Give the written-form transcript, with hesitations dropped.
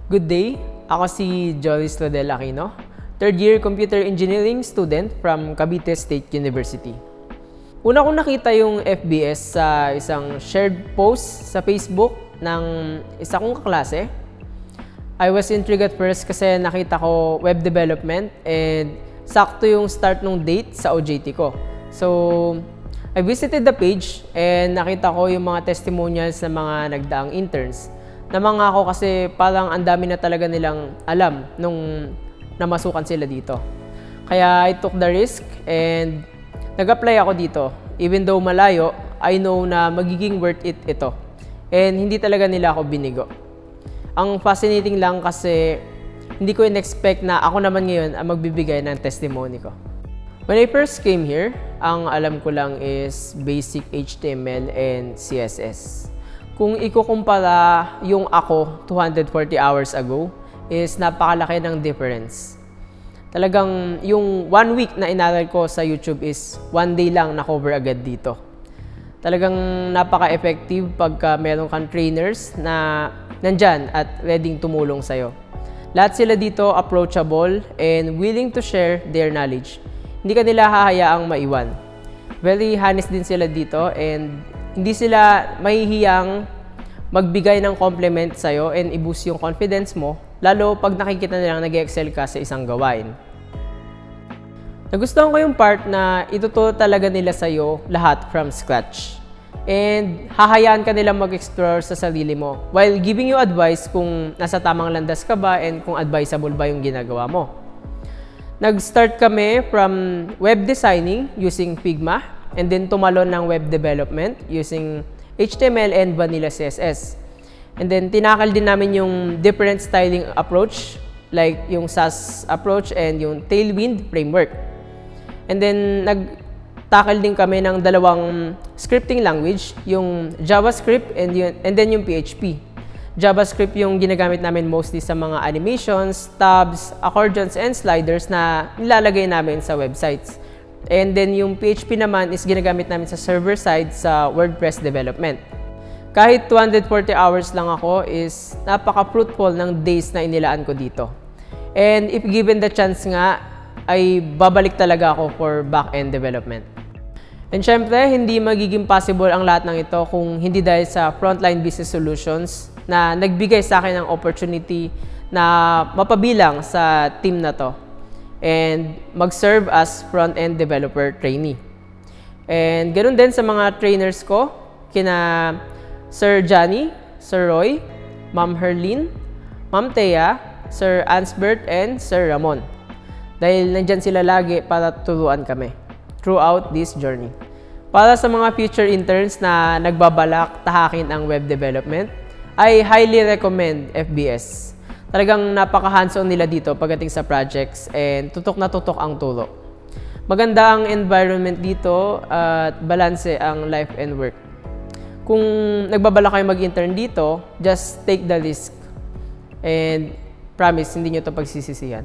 Good day, ako si Jolis Rodel Aquino, third year computer engineering student from Cavite State University. Una kong nakita yung FBS sa isang shared post sa Facebook ng isa kong kaklase. I was intrigued at first kasi nakita ko web development and sakto yung start ng date sa OJT ko. So, I visited the page and nakita ko yung mga testimonials ng mga nagdaang interns. Namangako kasi parang ang dami na talaga nilang alam nung namasukan sila dito. Kaya I took the risk and nag-apply ako dito. Even though malayo, I know na magiging worth it ito. And hindi talaga nila ako binigo. Ang fascinating lang kasi hindi ko in-expect na ako naman ngayon ang magbibigay ng testimony ko. When I first came here, ang alam ko lang is basic HTML and CSS. Kung ikukumpara yung ako 240 hours ago, is napakalaki ng difference. Talagang yung 1 week na inaral ko sa YouTube is 1 day lang na-cover agad dito. Talagang napaka-effective pagka meron kang trainers na nandyan at ready tumulong sa'yo. Lahat sila dito approachable and willing to share their knowledge. Hindi ka nila hahayaang maiwan. Very honest din sila dito and hindi sila mahihiyang magbigay ng compliment sa'yo and i-boost yung confidence mo, lalo pag nakikita nilang nag-excel ka sa isang gawain. Nagustuhan ko yung part na ituturo talaga nila sa'yo lahat from scratch. And hahayaan ka nila mag-explore sa sarili mo while giving you advice kung nasa tamang landas ka ba and kung advisable ba yung ginagawa mo. Nag-start kami from web designing using Figma and then tumalon ng web development using HTML and vanilla CSS. And then tinakal din namin yung different styling approach like yung SAS approach and yung Tailwind framework. And then nag-tackle din kami ng dalawang scripting language, yung JavaScript and then yung PHP. JavaScript yung ginagamit namin mostly sa mga animations, tabs, accordions, and sliders na nilalagay namin sa websites. And then yung PHP naman is ginagamit namin sa server side sa WordPress development. Kahit 240 hours lang ako is napaka-fruitful ng days na inilaan ko dito. And if given the chance nga, ay babalik talaga ako for back-end development. And syempre, hindi magiging possible ang lahat ng ito kung hindi dahil sa Frontline Business Solutions na nagbigay sa akin ng opportunity na mapabilang sa team na to and mag-serve as front-end developer trainee. And ganoon din sa mga trainers ko, kina Sir Johnny, Sir Roy, Ma'am Herlene, Ma'am Thea, Sir Ansbert, and Sir Ramon. Dahil nandyan sila lagi para turuan kami throughout this journey. Para sa mga future interns na nagbabalak tahakin ang web development, I highly recommend FBS. Talagang napaka-hands-on nila dito pagdating sa projects and tutok na tutok ang turo. Maganda ang environment dito at balanse ang life and work. Kung nagbabala kayo mag-intern dito, just take the risk and promise hindi nyo ito pagsisisihan.